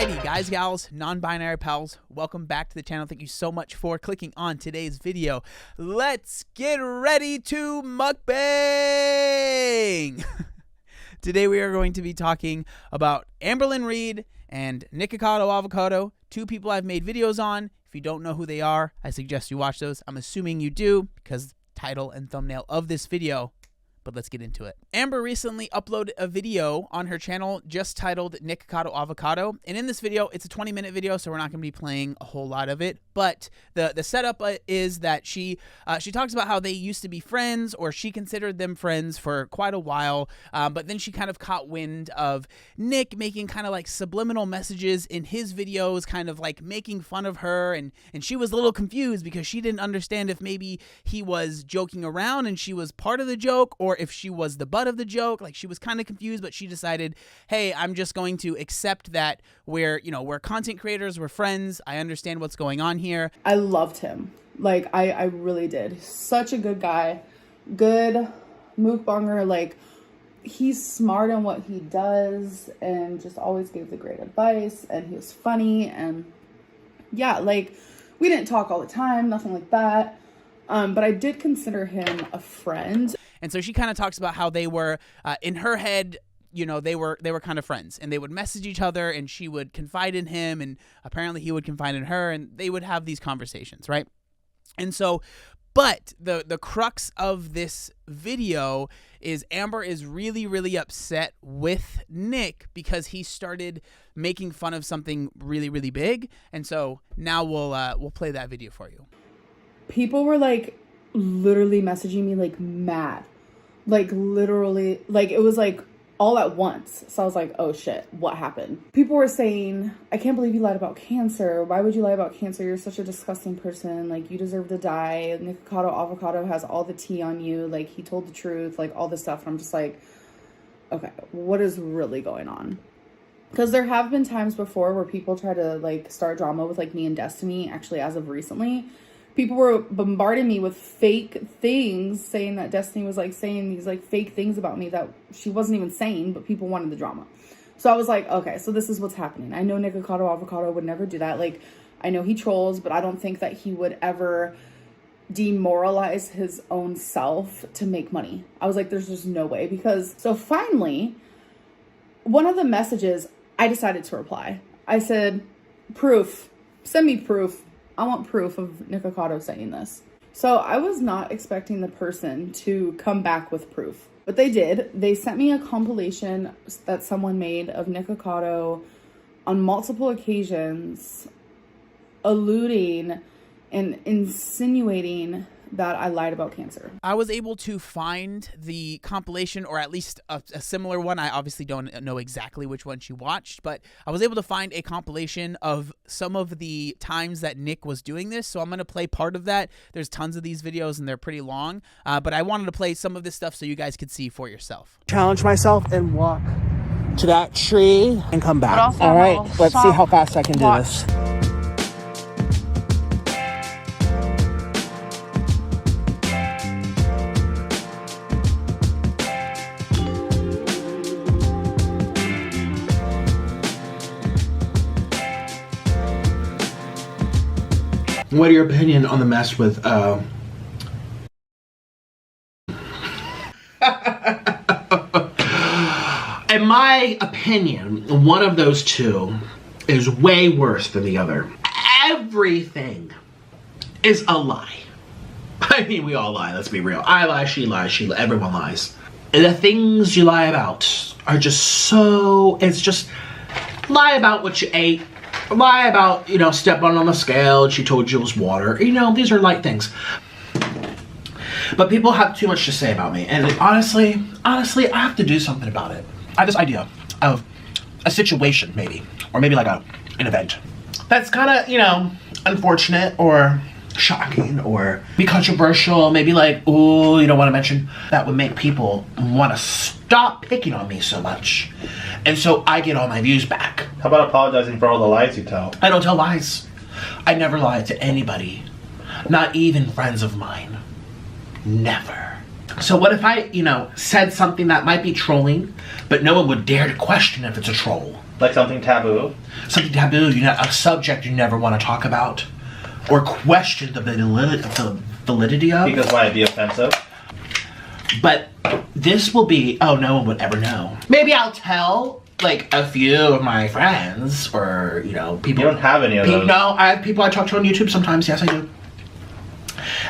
Alrighty, guys, gals, non-binary pals, welcome back to the channel. Thank you so much for clicking on today's video. Let's get ready to mukbang! Today we are going to be talking about Amberlynn Reid and Nikocado Avocado, two people I've made videos on. If you don't know who they are, I suggest you watch those. I'm assuming you do because title and thumbnail of this video. But let's get into it. Amber recently uploaded a video on her channel just titled Nikocado Avocado. And in this video, it's a 20-minute video, so we're not going to be playing a whole lot of it. But the setup is that she talks about how they used to be friends, or she considered them friends for quite a while. But then she kind of caught wind of Nick making kind of like subliminal messages in his videos, kind of like making fun of her. And she was a little confused because she didn't understand if maybe he was joking around and she was part of the joke, or if she was the butt of the joke. Like, she was kind of confused, but she decided, hey, I'm just going to accept that we're content creators, we're friends, I understand what's going on here. I loved him. Like, I really did. Such a good guy. Good mukbanger. Like, he's smart in what he does and just always gave the great advice, and he was funny, and yeah, like, we didn't talk all the time, nothing like that. But I did consider him a friend. And so she kind of talks about how they were, in her head, you know, they were kind of friends, and they would message each other, and she would confide in him, and apparently he would confide in her, and they would have these conversations, right? And so, but the crux of this video is Amber is really, really upset with Nick because he started making fun of something really, really big. And so now we'll play that video for you. People were like literally messaging me like mad, like literally, like it was like all at once. So I was like, oh shit, what happened? People were saying, I can't believe you lied about cancer. Why would you lie about cancer? You're such a disgusting person. Like, you deserve to die. Nikocado Avocado has all the tea on you. Like, he told the truth, like all this stuff. And I'm just like, okay, what is really going on? Because there have been times before where people try to like start drama with like me and Destiny. Actually, as of recently, people were bombarding me with fake things, saying that Destiny was like saying these like fake things about me that she wasn't even saying, but people wanted the drama. So I was like, okay, so this is what's happening. I know Nikocado Avocado would never do that. Like, I know he trolls, but I don't think that he would ever demoralize his own self to make money. I was like, there's just no way. Because so finally, one of the messages, I decided to reply. I said, proof, send me proof. I want proof of Nikocado saying this. So I was not expecting the person to come back with proof, but they did. They sent me a compilation that someone made of Nikocado on multiple occasions, alluding and insinuating that I lied about cancer. I was able to find the compilation, or at least a similar one. I obviously don't know exactly which one she watched, but I was able to find a compilation of some of the times that Nick was doing this. So I'm going to play part of that. There's tons of these videos and they're pretty long, but I wanted to play some of this stuff so you guys could see for yourself. Challenge myself and walk to that tree and come back. All right, let's see how fast I can do this. What are your opinion on the mess with, in my opinion, one of those two is way worse than the other. Everything is a lie. I mean, we all lie, let's be real. I lie, she lies, everyone lies. The things you lie about are just so, it's just lie about what you ate. Lie about, you know, stepping on the scale, she told you it was water. You know, these are light things. But people have too much to say about me. And honestly, I have to do something about it. I have this idea of a situation, maybe. Or maybe like an event. That's kind of, you know, unfortunate or shocking or be controversial. Maybe like, ooh, you don't want to mention. That would make people want to stop picking on me so much. And so I get all my views back. How about apologizing for all the lies you tell? I don't tell lies. I never lie to anybody. Not even friends of mine. Never. So what if I, said something that might be trolling, but no one would dare to question if it's a troll? Like something taboo? Something taboo, a subject you never want to talk about, or question the validity of. Because why, it'd be offensive? But this will be, no one would ever know. Maybe I'll tell, a few of my friends, or, people. You don't have any of those. No, I have people I talk to on YouTube sometimes, yes I do.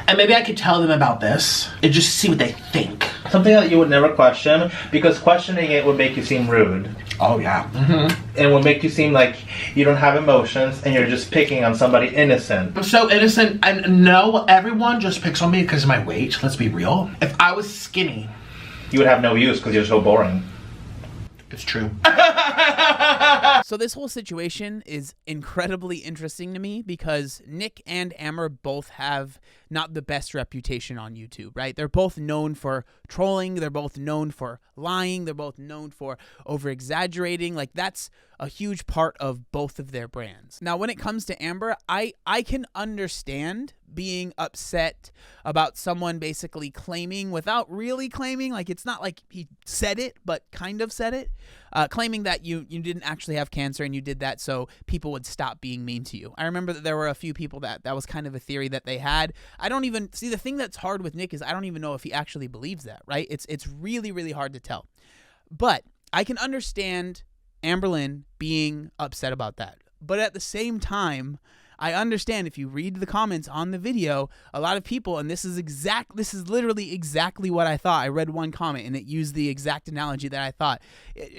And maybe I could tell them about this and just see what they think. Something that you would never question, because questioning it would make you seem rude. Oh, yeah. Mm-hmm. And it would make you seem like you don't have emotions and you're just picking on somebody innocent. I'm so innocent, and no, everyone just picks on me because of my weight. Let's be real. If I was skinny, you would have no use because you're so boring. It's true. So this whole situation is incredibly interesting to me because Nick and Amber both have not the best reputation on YouTube, right? They're both known for trolling. They're both known for lying. They're both known for over-exaggerating. That's a huge part of both of their brands. Now, when it comes to Amber, I can understand being upset about someone basically claiming without really claiming, it's not like he said it, but kind of said it, claiming that you didn't actually have cancer and you did that so people would stop being mean to you. I remember that there were a few people that was kind of a theory that they had. I don't even see, the thing that's hard with Nick is I don't even know if he actually believes that, right? It's really, really hard to tell. But I can understand Amberlynn being upset about that. But at the same time, I understand if you read the comments on the video, a lot of people, and this is literally exactly what I thought. I read one comment and it used the exact analogy that I thought.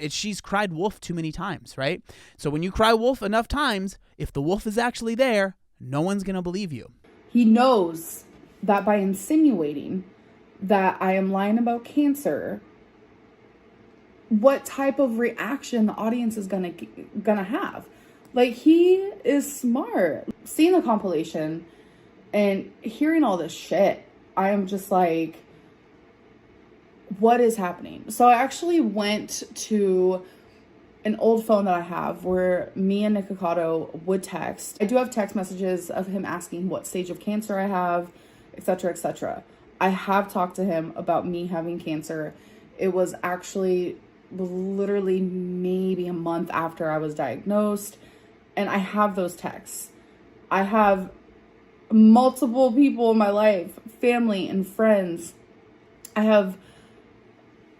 She's cried wolf too many times, right? So when you cry wolf enough times, if the wolf is actually there, no one's going to believe you. He knows that by insinuating that I am lying about cancer, what type of reaction the audience is gonna have. He is smart. Seeing the compilation and hearing all this shit, I am just like, what is happening? So I actually went to an old phone that I have where me and Nikocado would text. I do have text messages of him asking what stage of cancer I have, etc., etc. I have talked to him about me having cancer. It was actually literally maybe a month after I was diagnosed, and I have those texts. I have multiple people in my life, family and friends. I have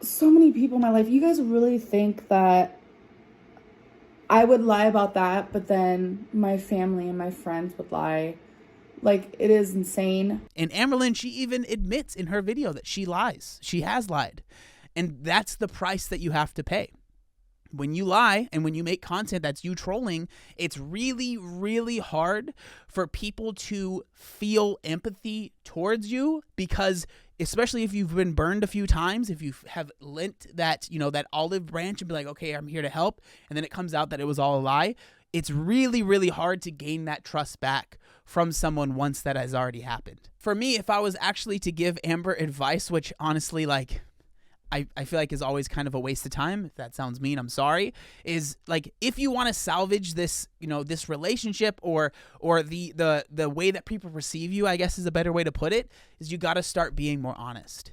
so many people in my life. You guys really think that I would lie about that, but then my family and my friends would lie? It is insane. And Amberlynn, she even admits in her video that she lies. She has lied. And that's the price that you have to pay. When you lie and when you make content that's you trolling, it's really, really hard for people to feel empathy towards you, because especially if you've been burned a few times, if you have lent that, that olive branch and be like, okay, I'm here to help, and then it comes out that it was all a lie, it's really, really hard to gain that trust back from someone once that has already happened. For me, if I was actually to give Amber advice, which honestly, I feel like is always kind of a waste of time. If that sounds mean, I'm sorry. Is if you want to salvage this, this relationship or the way that people perceive you, I guess is a better way to put it, is you got to start being more honest.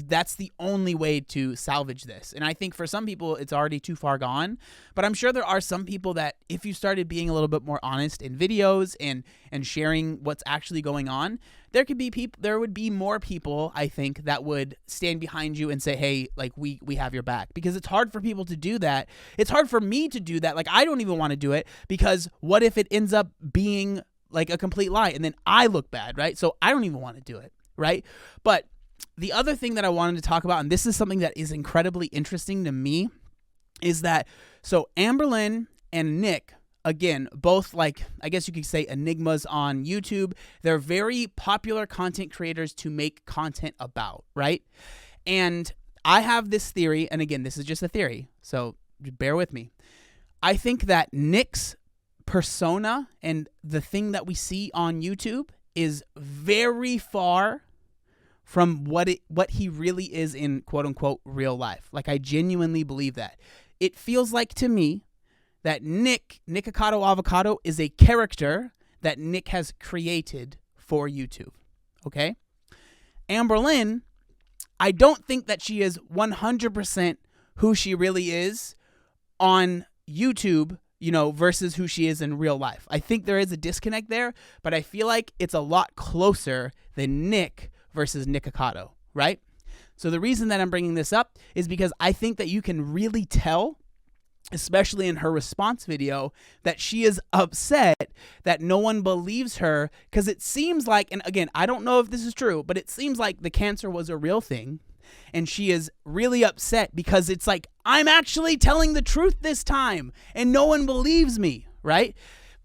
That's the only way to salvage this. And I think for some people it's already too far gone, but I'm sure there are some people that if you started being a little bit more honest in videos and sharing what's actually going on, there would be more people, I think, that would stand behind you and say, hey, we have your back. Because it's hard for people to do that. It's hard for me to do that. I don't even want to do it, because what if it ends up being a complete lie and then I look bad, right? So I don't even want to do it, right? But the other thing that I wanted to talk about, and this is something that is incredibly interesting to me, is that so Amberlynn and Nick, again, both I guess you could say enigmas on YouTube. They're very popular content creators to make content about, right? And I have this theory, and again, this is just a theory, so bear with me. I think that Nick's persona and the thing that we see on YouTube is very far from what he really is in quote unquote real life. I genuinely believe that. It feels like to me that Nikocado Avocado is a character that Nick has created for YouTube. Okay? Amberlynn, I don't think that she is 100% who she really is on YouTube, versus who she is in real life. I think there is a disconnect there, but I feel like it's a lot closer than Nick versus Nikocado, right? So the reason that I'm bringing this up is because I think that you can really tell, especially in her response video, that she is upset that no one believes her, because it seems like, and again, I don't know if this is true, but it seems like the cancer was a real thing, and she is really upset because it's like, I'm actually telling the truth this time, and no one believes me, right?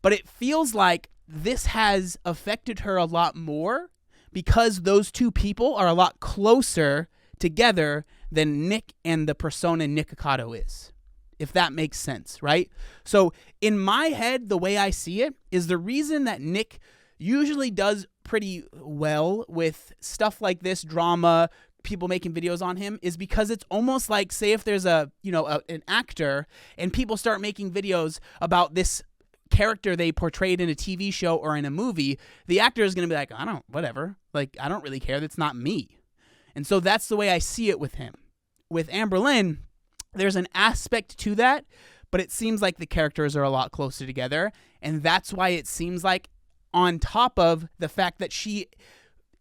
But it feels like this has affected her a lot more because those two people are a lot closer together than Nick and the persona Nikocado is, if that makes sense, right? So in my head, the way I see it is the reason that Nick usually does pretty well with stuff like this, drama, people making videos on him, is because it's almost like, say if there's an actor and people start making videos about this character they portrayed in a TV show or in a movie, the actor is going to be like, whatever. Like, I don't really care. That's not me. And so that's the way I see it with him. With Amberlynn, there's an aspect to that, but it seems like the characters are a lot closer together. And that's why it seems like, on top of the fact that she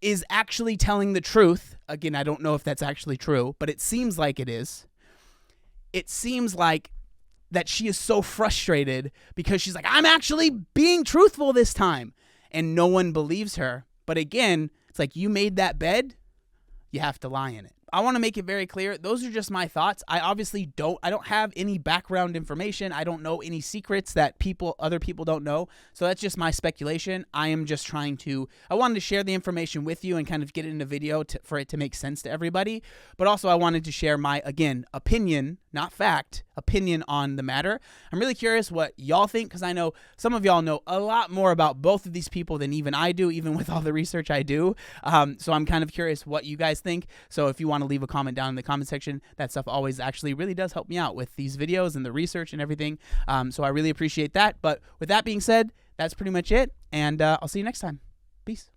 is actually telling the truth, again, I don't know if that's actually true, but it seems like it is. It seems like that she is so frustrated because she's like, I'm actually being truthful this time, and no one believes her. But again, it's like, you made that bed, you have to lie in it. I want to make it very clear, those are just my thoughts. I obviously don't have any background information. I don't know any secrets that other people don't know. So that's just my speculation. I am just I wanted to share the information with you and kind of get it in a video for it to make sense to everybody. But also I wanted to share my, again, opinion, not fact, opinion on the matter. I'm really curious what y'all think, because I know some of y'all know a lot more about both of these people than even I do, even with all the research I do. So I'm kind of curious what you guys think. So if you want to leave a comment down in the comment section, that stuff always actually really does help me out with these videos and the research and everything. So I really appreciate that. But with that being said, that's pretty much it. And I'll see you next time. Peace.